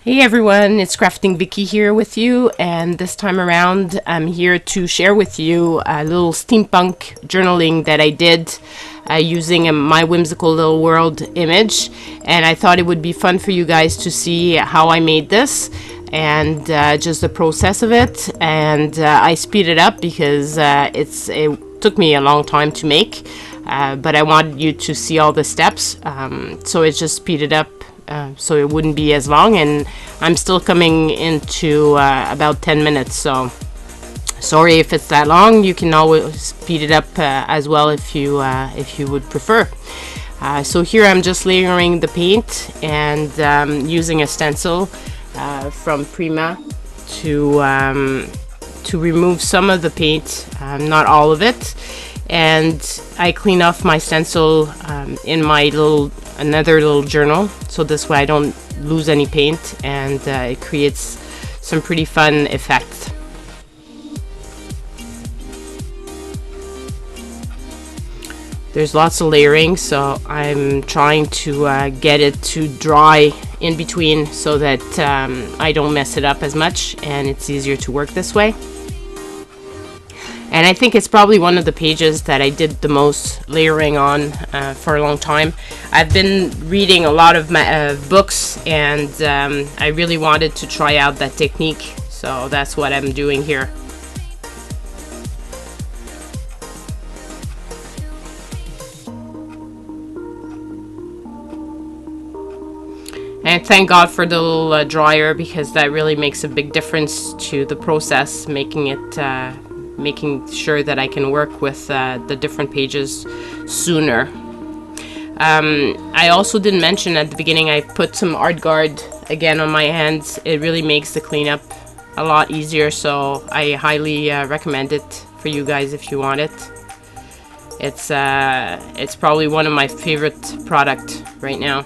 Hey everyone, it's Crafting Vicky here with you, and this time around I'm here to share with you a little steampunk journaling that I did using my whimsical little world image, and I thought it would be fun for you guys to see how I made this and just the process of it. And I speed it up because it took me a long time to make, but I wanted you to see all the steps, so it just speeded up so it wouldn't be as long, and I'm still coming into about 10 minutes, so sorry if it's that long. You can always speed it up as well if you would prefer. So here I'm just layering the paint and using a stencil from Prima to remove some of the paint, not all of it, and I clean off my stencil in my another little journal, so this way I don't lose any paint, and it creates some pretty fun effects. There's lots of layering, so I'm trying to get it to dry in between so that I don't mess it up as much and it's easier to work this way. And I think it's probably one of the pages that I did the most layering on for a long time. I've been reading a lot of my books, and I really wanted to try out that technique, so that's what I'm doing here. And thank God for the little dryer, because that really makes a big difference to the process, making sure that I can work with the different pages sooner. I also didn't mention at the beginning, I put some art guard again on my hands. It really makes the cleanup a lot easier, so I highly recommend it for you guys if you want it. It's probably one of my favorite product right now.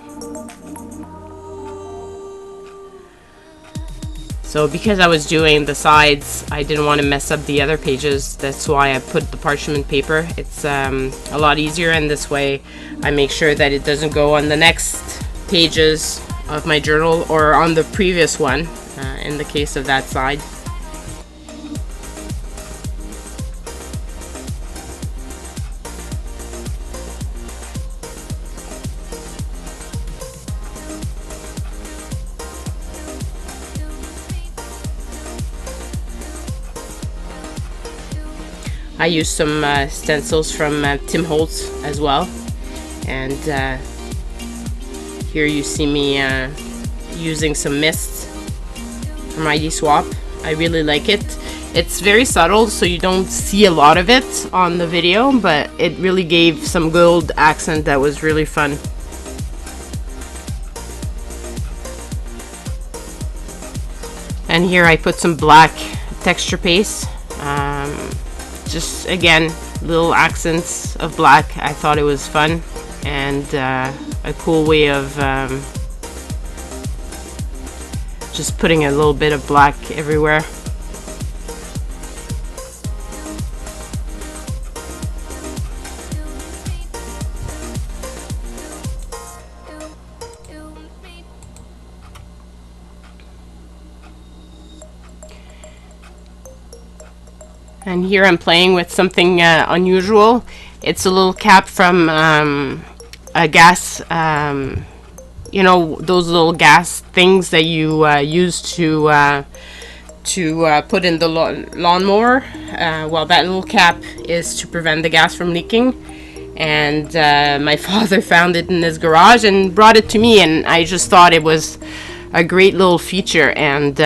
So because I was doing the sides, I didn't want to mess up the other pages. That's why I put the parchment paper. It's a lot easier, and this way I make sure that it doesn't go on the next pages of my journal or on the previous one in the case of that side. I used some stencils from Tim Holtz as well, and here you see me using some mist from ID Swap. I really like it. It's very subtle, so you don't see a lot of it on the video, but it really gave some gold accent that was really fun. And here I put some black texture paste. Just again, little accents of black. I thought it was fun and a cool way of just putting a little bit of black everywhere. And here I'm playing with something unusual. It's a little cap from a gas, you know, those little gas things that you use to put in the lawnmower. Well, that little cap is to prevent the gas from leaking. And my father found it in his garage and brought it to me, and I just thought it was a great little feature and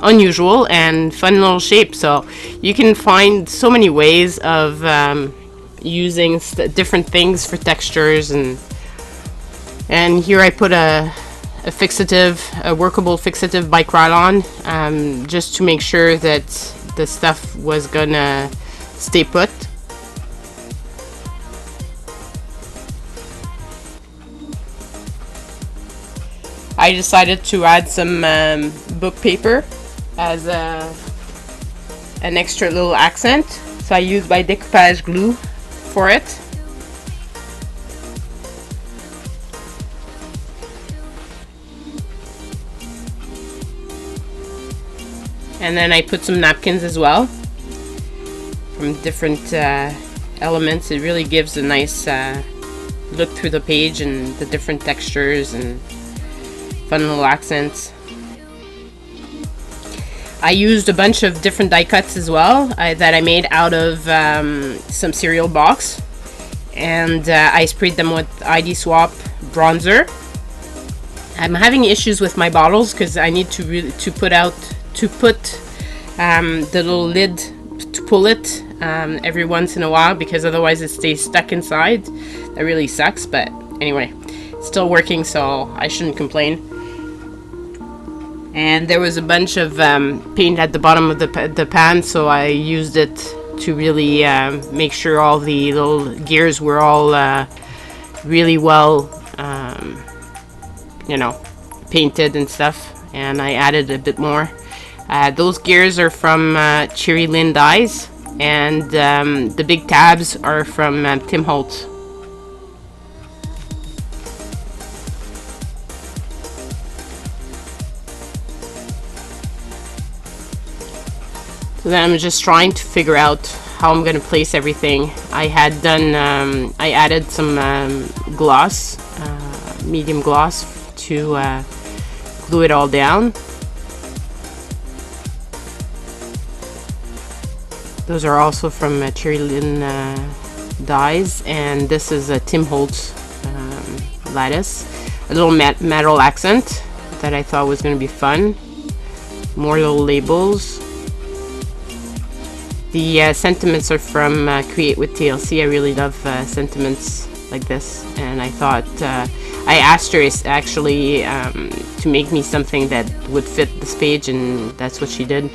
unusual and fun little shape. So you can find so many ways of using different things for textures, and here I put a workable fixative by Krylon, just to make sure that the stuff was gonna stay put. I decided to add some book paper as an extra little accent, so I used my decoupage glue for it. And then I put some napkins as well from different elements. It really gives a nice look through the page and the different textures and fun little accents. I used a bunch of different die cuts as well that I made out of some cereal box, and I sprayed them with ID Swap bronzer. I'm having issues with my bottles because I need to put the little lid to pull it every once in a while, because otherwise it stays stuck inside. That really sucks, but anyway, it's still working, so I shouldn't complain. And there was a bunch of paint at the bottom of the pan, so I used it to really make sure all the little gears were all really well, you know, painted and stuff. And I added a bit more. Those gears are from Cherry Lynn Dies, and the big tabs are from Tim Holtz. So then I'm just trying to figure out how I'm going to place everything. I had done, I added some gloss, medium gloss, to glue it all down. Those are also from Cherry Lynn Dies, and this is a Tim Holtz lattice. A little metal accent that I thought was going to be fun. More little labels. The sentiments are from Create with TLC. I really love sentiments like this, and I thought I asked her actually to make me something that would fit this page, and that's what she did.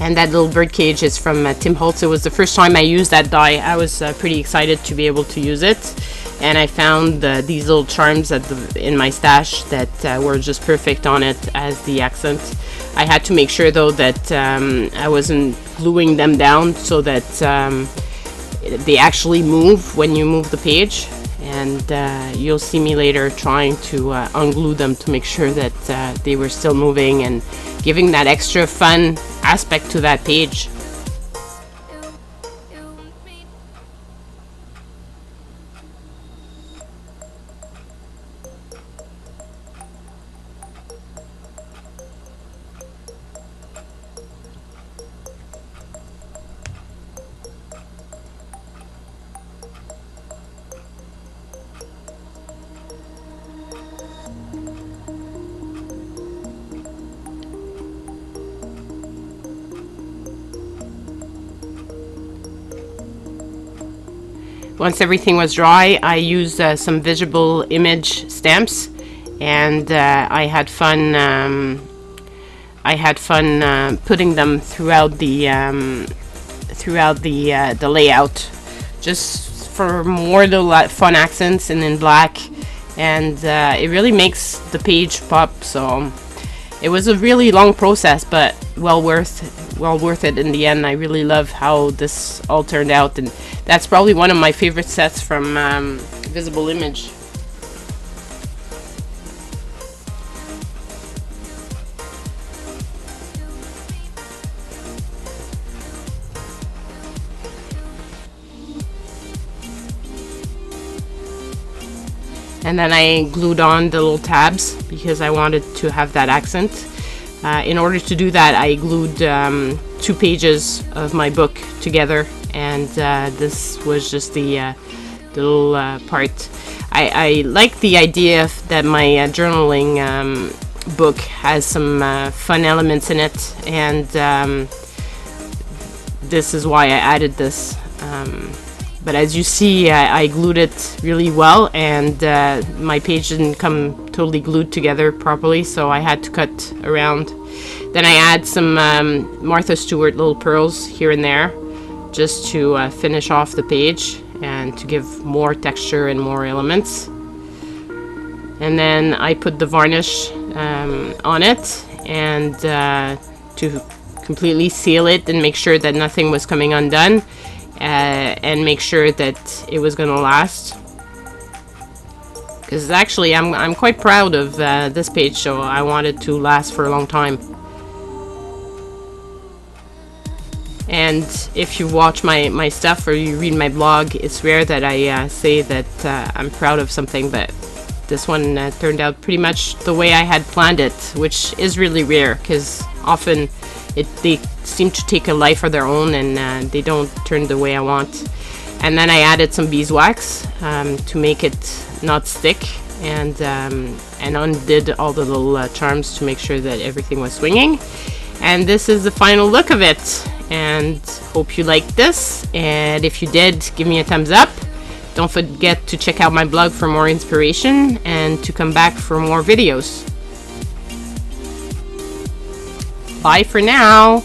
And that little bird cage is from Tim Holtz. It was the first time I used that die. I was pretty excited to be able to use it, and I found these little charms in my stash that were just perfect on it as the accent. I had to make sure though that I wasn't gluing them down so that they actually move when you move the page, and you'll see me later trying to unglue them to make sure that they were still moving and giving that extra fun aspect to that page. Once everything was dry, I used some visible image stamps, and I had fun. Putting them throughout the layout, just for more the fun accents and in black, and it really makes the page pop. So it was a really long process, but well worth it in the end. I really love how this all turned out, and that's probably one of my favorite sets from Visible Image. And then I glued on the little tabs because I wanted to have that accent. In order to do that, I glued 2 pages of my book together, and this was just the little part. I like the idea that my journaling book has some fun elements in it, and this is why I added this. But as you see, I glued it really well, and my page didn't come totally glued together properly, so I had to cut around. Then I add some Martha Stewart little pearls here and there, just to finish off the page and to give more texture and more elements. And then I put the varnish on it, and to completely seal it and make sure that nothing was coming undone. And make sure that it was gonna last, because actually I'm quite proud of this page, so I wanted to last for a long time. And if you watch my stuff or you read my blog, it's rare that I say that I'm proud of something, but this one turned out pretty much the way I had planned it, which is really rare because often they seem to take a life of their own and they don't turn the way I want. And then I added some beeswax to make it not stick, and undid all the little charms to make sure that everything was swinging. And this is the final look of it, and hope you liked this, and if you did, give me a thumbs up. Don't forget to check out my blog for more inspiration and to come back for more videos. Bye for now.